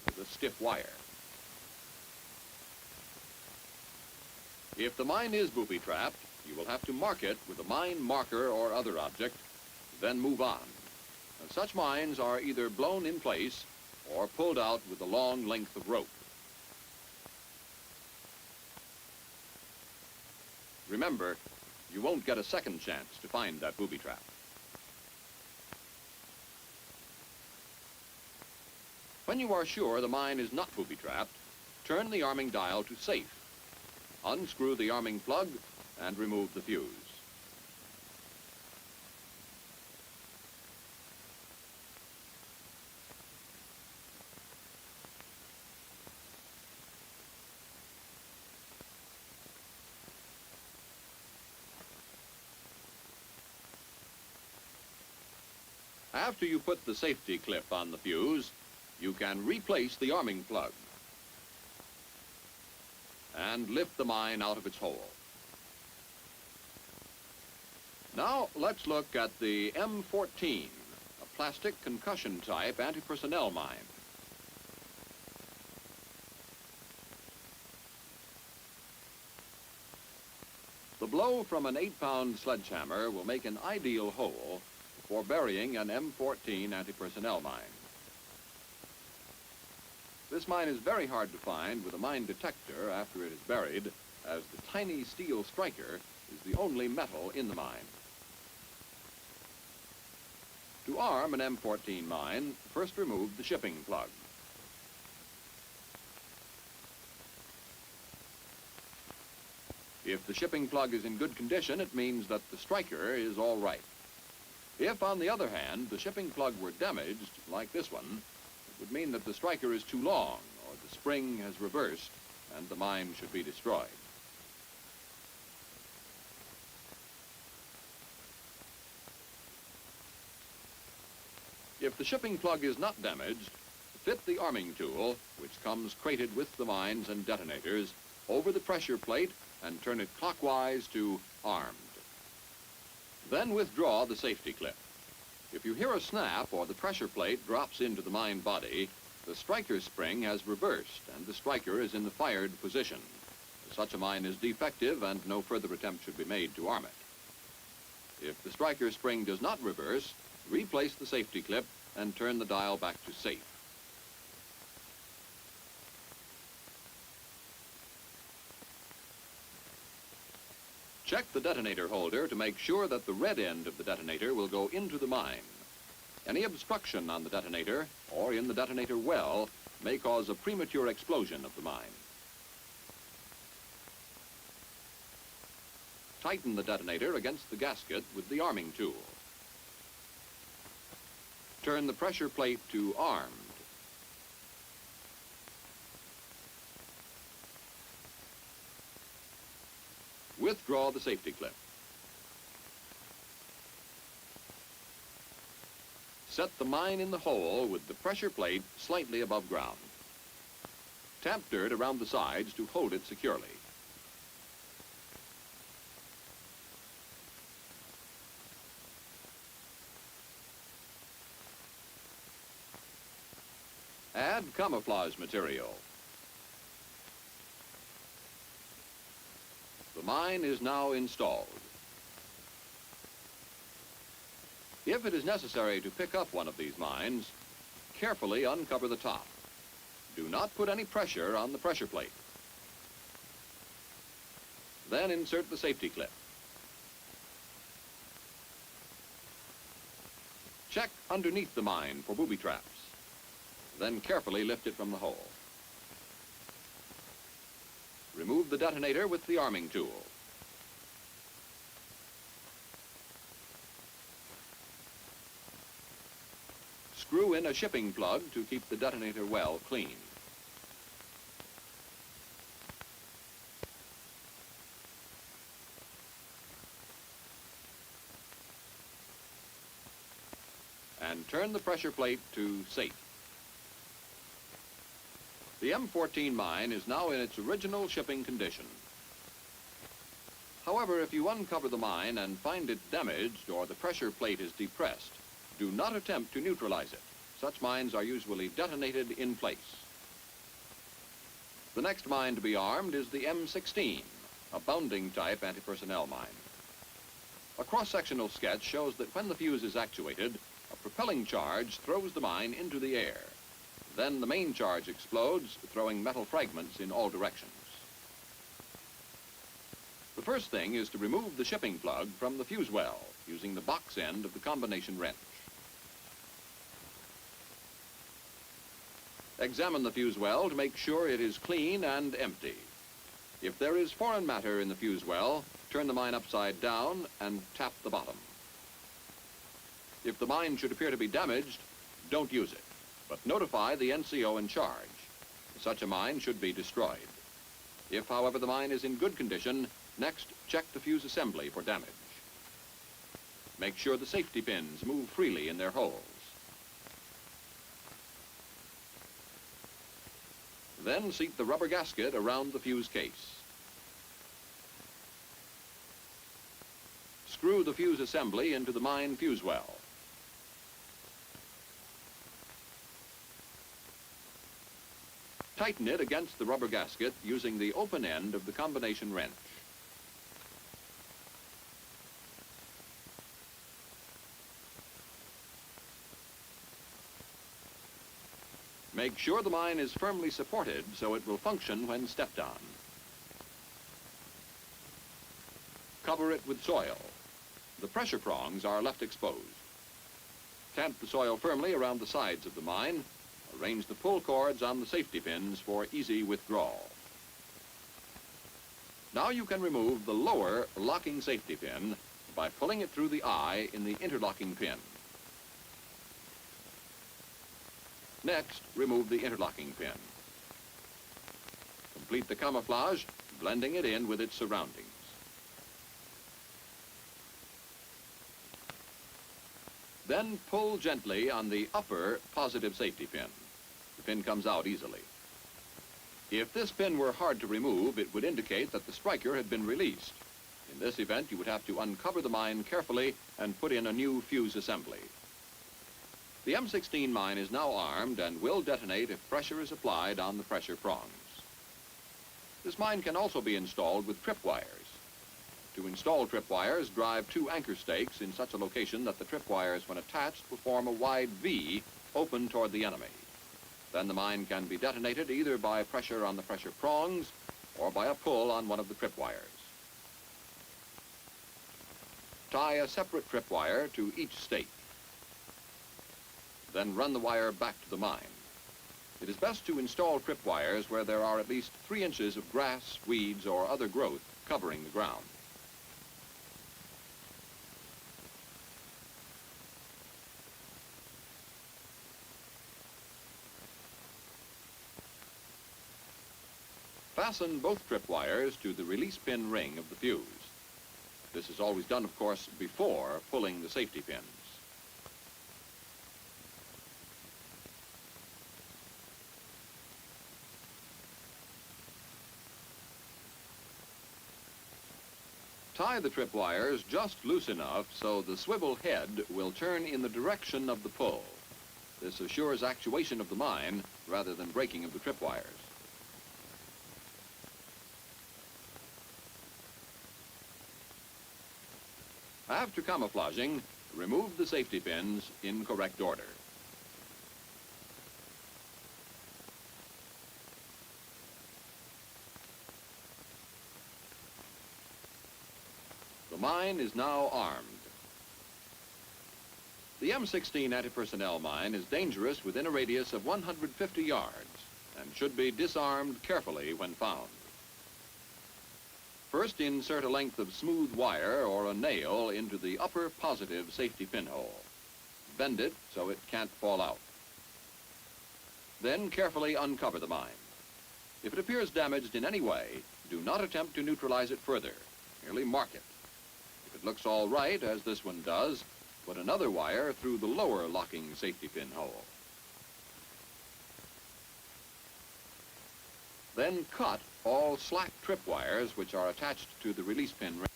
with a stiff wire. If the mine is booby-trapped, you will have to mark it with a mine marker or other object, then move on. And such mines are either blown in place or pulled out with a long length of rope. Remember, you won't get a second chance to find that booby trap. When you are sure the mine is not booby-trapped, turn the arming dial to safe. Unscrew the arming plug and remove the fuse. After you put the safety clip on the fuse, you can replace the arming plug and lift the mine out of its hole. Now let's look at the M14, a plastic concussion type anti-personnel mine. The blow from an 8-pound sledgehammer will make an ideal hole for burying an M14 anti-personnel mine. This mine is very hard to find with a mine detector after it is buried, as the tiny steel striker is the only metal in the mine. To arm an M14 mine, first remove the shipping plug. If the shipping plug is in good condition, it means that the striker is all right. If, on the other hand, the shipping plug were damaged, like this one, it would mean that the striker is too long, or the spring has reversed, and the mine should be destroyed. If the shipping plug is not damaged, fit the arming tool, which comes crated with the mines and detonators, over the pressure plate and turn it clockwise to armed. Then withdraw the safety clip. If you hear a snap or the pressure plate drops into the mine body, the striker spring has reversed and the striker is in the fired position. Such a mine is defective and no further attempt should be made to arm it. If the striker spring does not reverse, replace the safety clip and turn the dial back to safe. Check the detonator holder to make sure that the red end of the detonator will go into the mine. Any obstruction on the detonator or in the detonator well may cause a premature explosion of the mine. Tighten the detonator against the gasket with the arming tool. Turn the pressure plate to armed. Withdraw the safety clip. Set the mine in the hole with the pressure plate slightly above ground. Tap dirt around the sides to hold it securely. Add camouflage material. The mine is now installed. If it is necessary to pick up one of these mines, carefully uncover the top. Do not put any pressure on the pressure plate. Then insert the safety clip. Check underneath the mine for booby traps. Then carefully lift it from the hole. Remove the detonator with the arming tool. Screw in a shipping plug to keep the detonator well clean. And turn the pressure plate to safe. The M14 mine is now in its original shipping condition. However, if you uncover the mine and find it damaged or the pressure plate is depressed, Do not attempt to neutralize it. Such mines are usually detonated in place. The next mine to be armed is the M16, a bounding type anti-personnel mine. A cross-sectional sketch shows that when the fuse is actuated, a propelling charge throws the mine into the air. Then the main charge explodes, throwing metal fragments in all directions. The first thing is to remove the shipping plug from the fuse well using the box end of the combination wrench. Examine the fuse well to make sure it is clean and empty. If there is foreign matter in the fuse well, turn the mine upside down and tap the bottom. If the mine should appear to be damaged, don't use it, but notify the NCO in charge. Such a mine should be destroyed. If, however, the mine is in good condition, next check the fuse assembly for damage. Make sure the safety pins move freely in their holes. Then seat the rubber gasket around the fuse case. Screw the fuse assembly into the mine fuse well. Tighten it against the rubber gasket using the open end of the combination wrench. Make sure the mine is firmly supported so it will function when stepped on. Cover it with soil. The pressure prongs are left exposed. Tamp the soil firmly around the sides of the mine. Arrange the pull cords on the safety pins for easy withdrawal. Now you can remove the lower locking safety pin by pulling it through the eye in the interlocking pin. Next, remove the interlocking pin. Complete the camouflage, blending it in with its surroundings. Then pull gently on the upper positive safety pin. The pin comes out easily. If this pin were hard to remove, it would indicate that the striker had been released. In this event, you would have to uncover the mine carefully and put in a new fuse assembly. The M16 mine is now armed and will detonate if pressure is applied on the pressure prongs. This mine can also be installed with tripwires. To install tripwires, drive 2 anchor stakes in such a location that the tripwires, when attached, will form a wide V open toward the enemy. Then the mine can be detonated either by pressure on the pressure prongs or by a pull on one of the tripwires. Tie a separate tripwire to each stake. Then run the wire back to the mine. It is best to install tripwires where there are at least 3 inches of grass, weeds, or other growth covering the ground. Fasten both tripwires to the release pin ring of the fuse. This is always done, of course, before pulling the safety pins. Tie the tripwires just loose enough so the swivel head will turn in the direction of the pull. This assures actuation of the mine rather than breaking of the tripwires. After camouflaging, remove the safety pins in correct order. The mine is now armed. The M16 anti-personnel mine is dangerous within a radius of 150 yards and should be disarmed carefully when found. First, insert a length of smooth wire or a nail into the upper positive safety pinhole. Bend it so it can't fall out. Then carefully uncover the mine. If it appears damaged in any way, do not attempt to neutralize it further. Merely mark it. If it looks all right, as this one does, put another wire through the lower locking safety pinhole. Then cut all slack tripwires which are attached to the release pin ring.